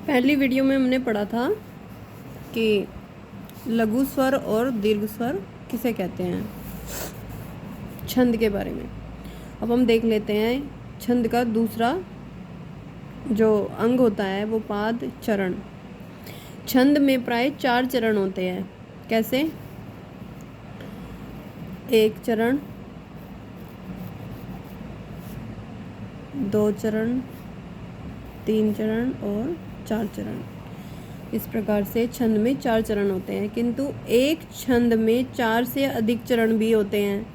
पहली वीडियो में हमने पढ़ा था कि लघु स्वर और दीर्घ स्वर किसे कहते हैं, छंद के बारे में। अब हम देख लेते हैं छंद का दूसरा जो अंग होता है वो पाद चरण। छंद में प्राय 4 चरण होते हैं। कैसे? 1 चरण, 2 चरण, 3 चरण और 4 चरण। इस प्रकार से छंद में 4 चरण होते हैं, किंतु एक छंद में 4 से अधिक चरण भी होते हैं।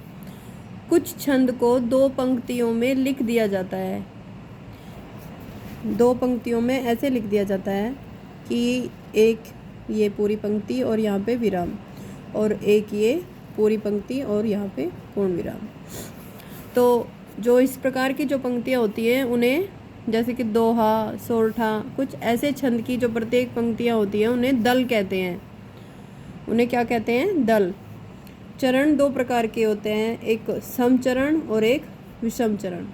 कुछ छंद को 2 पंक्तियों में लिख दिया जाता है। 2 पंक्तियों में ऐसे लिख दिया जाता है कि एक ये पूरी पंक्ति और यहाँ पे विराम, और एक ये पूरी पंक्ति और यहाँ पे पूर्ण विराम। तो जो इस प्रकार की जो पंक्तियाँ होती हैं उन्हें, जैसे कि दोहा, सोरठा, कुछ ऐसे छंद की जो प्रत्येक पंक्तियाँ होती हैं उन्हें दल कहते हैं। उन्हें क्या कहते हैं? दल। चरण 2 प्रकार के होते हैं, एक सम चरण और एक विषम चरण।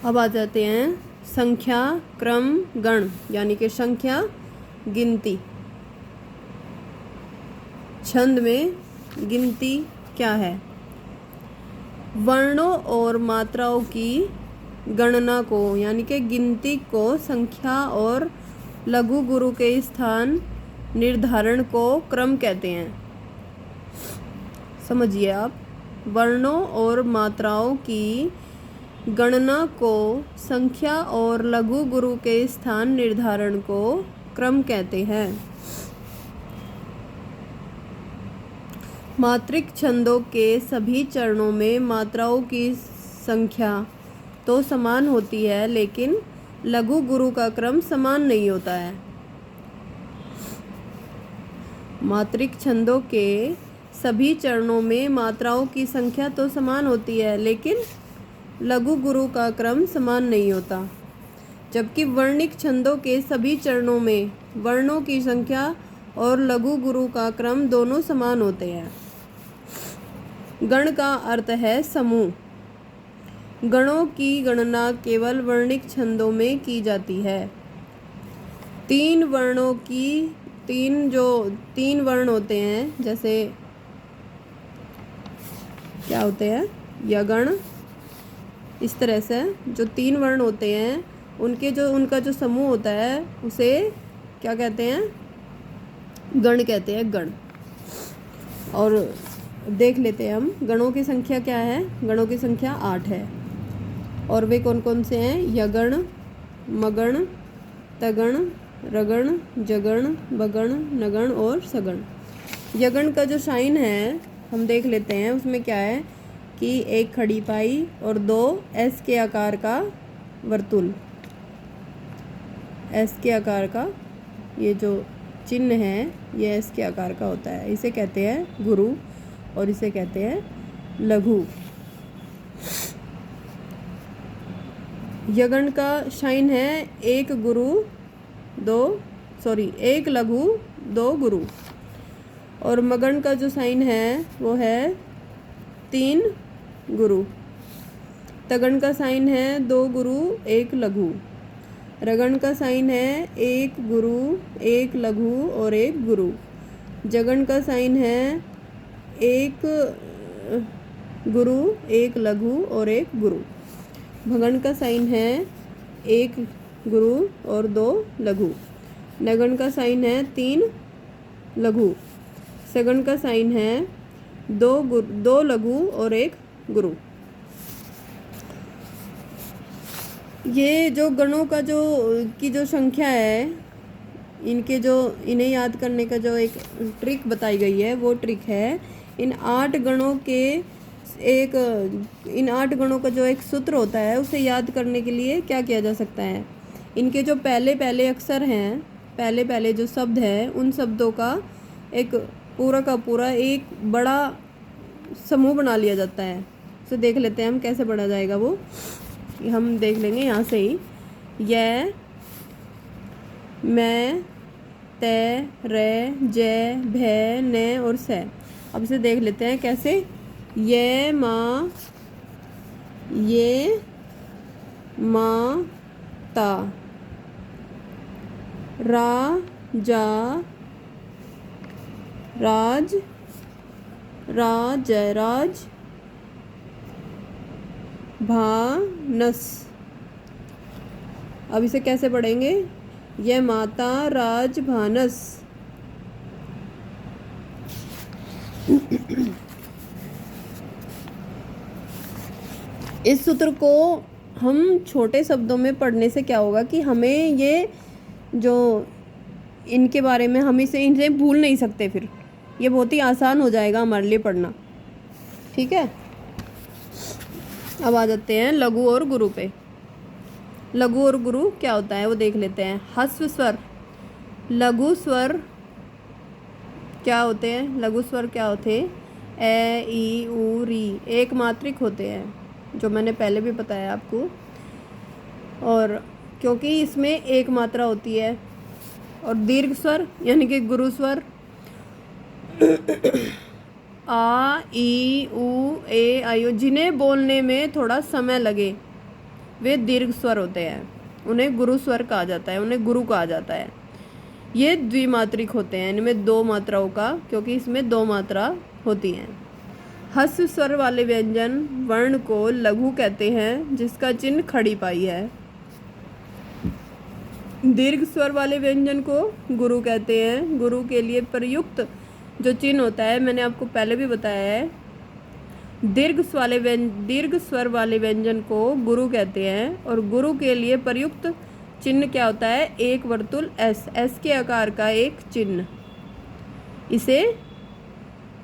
अब आ जाते हैं संख्या, क्रम, गण, यानी कि संख्या, गिनती। छंद में गिनती क्या है? वर्णों और मात्राओं की गणना को, यानी कि गिनती को, संख्या और लघु गुरु के स्थान निर्धारण को क्रम कहते हैं। समझिए आप, वर्णों और मात्राओं की गणना को, संख्या और लघु गुरु के स्थान निर्धारण को क्रम कहते हैं। मात्रिक छंदों के सभी चरणों में मात्राओं की संख्या तो समान होती है, लेकिन लघु गुरु का क्रम समान नहीं होता है। मात्रिक छंदों के सभी चरणों में मात्राओं की संख्या तो समान होती है, लेकिन लघु गुरु का क्रम समान नहीं होता। जबकि वर्णिक छंदों के सभी चरणों में वर्णों की संख्या और लघु गुरु का क्रम दोनों समान होते हैं। गण का अर्थ है समूह। गणों की गणना केवल वर्णिक छंदों में की जाती है। 3 वर्णों की 3 वर्ण होते हैं, जैसे क्या होते हैं? यगण। इस तरह से जो 3 वर्ण होते हैं उनका जो समूह होता है उसे क्या कहते हैं? गण कहते हैं, गण। और देख लेते हैं हम गणों की संख्या क्या है। गणों की संख्या 8 है, और वे कौन कौन से हैं? यगण, मगण, तगण, रगण, जगण, बगण, नगण और सगण। यगण का जो साइन है हम देख लेते हैं, उसमें क्या है कि 1 खड़ी पाई और 2 एस के आकार का वर्तुल। एस के आकार का ये जो चिन्ह है ये एस के आकार का होता है। इसे कहते हैं गुरु और इसे कहते हैं लघु। यगण का साइन है 1 लघु 2 गुरु, और मगण का जो साइन है वो है 3 गुरु। तगण का साइन है 2 गुरु 1 लघु। रगण का साइन है 1 गुरु 1 लघु और 1 गुरु। जगण का साइन है 1 गुरु 1 लघु और 1 गुरु। भगण का साइन है 1 गुरु और 2 लघु। नगण का साइन है 3 लघु। सगण का साइन है 2 लघु और 1 गुरु। ये जो गणों का जो संख्या है, इन्हें याद करने का जो एक ट्रिक बताई गई है वो ट्रिक है इन 8 गणों का जो एक सूत्र होता है उसे याद करने के लिए क्या किया जा सकता है। इनके जो पहले अक्षर हैं, पहले जो शब्द हैं, उन शब्दों का एक पूरा का पूरा एक बड़ा समूह बना लिया जाता है। तो देख लेते हैं हम कैसे बढ़ा जाएगा वो। हम देख लेंगे यहाँ से ही। य, मैं, तै, रै, जै, भै, नै और सै। अब इसे देख लेते हैं कैसे। य, मा, ये माता, राजा, राज, राज राज, भानस। अब इसे कैसे पढ़ेंगे? ये माता राज भानस। इस सूत्र को हम छोटे शब्दों में पढ़ने से क्या होगा कि हमें ये जो इनके बारे में हम इसे भूल नहीं सकते, फिर ये बहुत ही आसान हो जाएगा हमारे लिए पढ़ना। ठीक है, अब आ जाते हैं लघु और गुरु पे। लघु और गुरु क्या होता है वो देख लेते हैं। ह्रस्व स्वर, लघु स्वर क्या होते हैं? लघु स्वर क्या होते हैं? ए, ई, उ, री, एक मात्रिक होते हैं, जो मैंने पहले भी बताया आपको। और क्योंकि इसमें एक मात्रा होती है। और दीर्घ स्वर यानी कि गुरु स्वर आ, ई, उ, ए, आई, ओ, जिन्हें बोलने में थोड़ा समय लगे वे दीर्घ स्वर होते हैं, उन्हें गुरु स्वर कहा जाता है, उन्हें गुरु कहा जाता है। ये द्विमात्रिक होते हैं, इनमें दो मात्राओं का, क्योंकि इसमें दो मात्रा होती हैं। ह्रस्व स्वर वाले व्यंजन वर्ण को लघु कहते हैं, जिसका चिन्ह खड़ी पाई है। दीर्घ स्वर वाले व्यंजन को गुरु कहते हैं। गुरु के लिए प्रयुक्त जो चिन्ह होता है मैंने आपको पहले भी बताया है। दीर्घ स्वर वाले व्यंजन को गुरु कहते हैं। और गुरु के लिए प्रयुक्त चिन्ह क्या होता है? एक वर्तुल एस के आकार का एक चिन्ह, इसे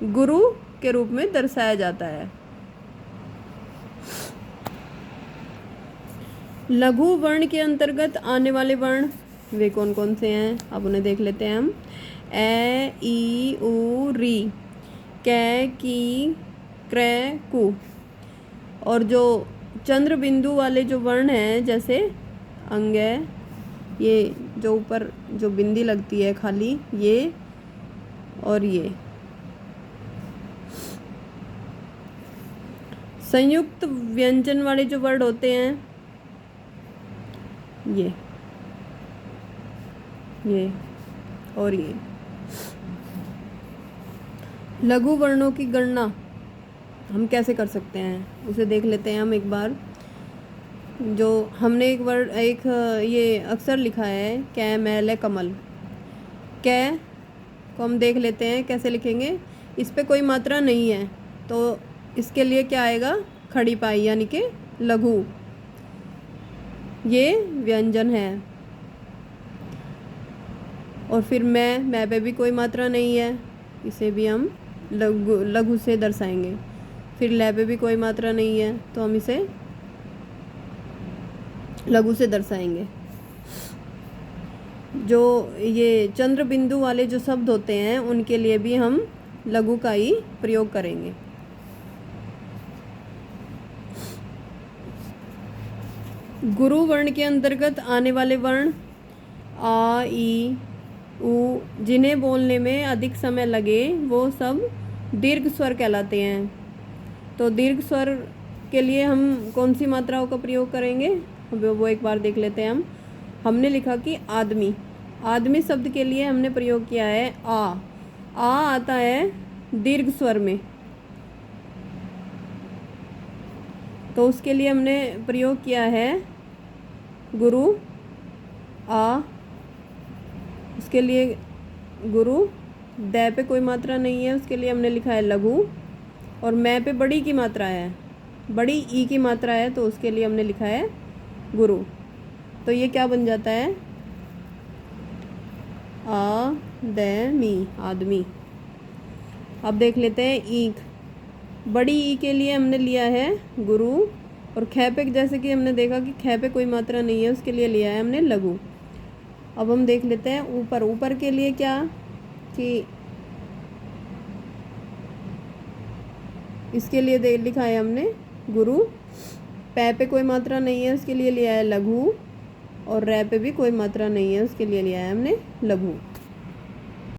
गुरु के रूप में दर्शाया जाता है। लघु वर्ण के अंतर्गत आने वाले वर्ण वे कौन कौन से हैं? अब उन्हें देख लेते हैं हम। ए, ई, उ, री, कै, की, क्रय, कु। और जो चंद्र बिंदु वाले जो वर्ण हैं, जैसे अंग है, ये जो ऊपर जो बिंदी लगती है खाली, ये और ये। संयुक्त व्यंजन वाले जो वर्ड होते हैं, ये और ये। लघु वर्णों की गणना हम कैसे कर सकते हैं उसे देख लेते हैं हम एक बार। जो हमने एक ये अक्षर लिखा है, कै, मैल, कमल। कै को हम देख लेते हैं कैसे लिखेंगे। इस पे कोई मात्रा नहीं है, तो इसके लिए क्या आएगा? खड़ी पाई, यानी कि लघु। ये व्यंजन है। और फिर मैं पे भी कोई मात्रा नहीं है, इसे भी हम लघु से दर्शाएंगे। फिर लै पे भी कोई मात्रा नहीं है, तो हम इसे लघु से दर्शाएंगे। जो ये चंद्र बिंदु वाले जो शब्द होते हैं, उनके लिए भी हम लघु का ही प्रयोग करेंगे। गुरु वर्ण के अंतर्गत आने वाले वर्ण आ, ई, उ, जिन्हें बोलने में अधिक समय लगे वो सब दीर्घ स्वर कहलाते हैं। तो दीर्घ स्वर के लिए हम कौन सी मात्राओं का प्रयोग करेंगे वो एक बार देख लेते हैं हम। हमने लिखा कि आदमी। आदमी शब्द के लिए हमने प्रयोग किया है आ आता है दीर्घ स्वर में, तो उसके लिए हमने प्रयोग किया है गुरु आ। उसके लिए गुरु। दै पे कोई मात्रा नहीं है, उसके लिए हमने लिखा है लघु। और मैं पे बड़ी की मात्रा है, बड़ी ई की मात्रा है, तो उसके लिए हमने लिखा है गुरु। तो ये क्या बन जाता है? आदमी, आदमी। अब देख लेते हैं ईख। बड़ी ई के लिए हमने लिया है गुरु। और खे पे जैसे कि हमने देखा कि खे पे कोई मात्रा नहीं है, उसके लिए लिया है हमने लघु। अब हम देख लेते हैं ऊपर। ऊपर के लिए क्या कि इसके लिए लिखा है हमने गुरु। पै पे कोई मात्रा नहीं है, उसके लिए लिया है लघु। और रै पे भी कोई मात्रा नहीं है, उसके लिए लिया है हमने लघु।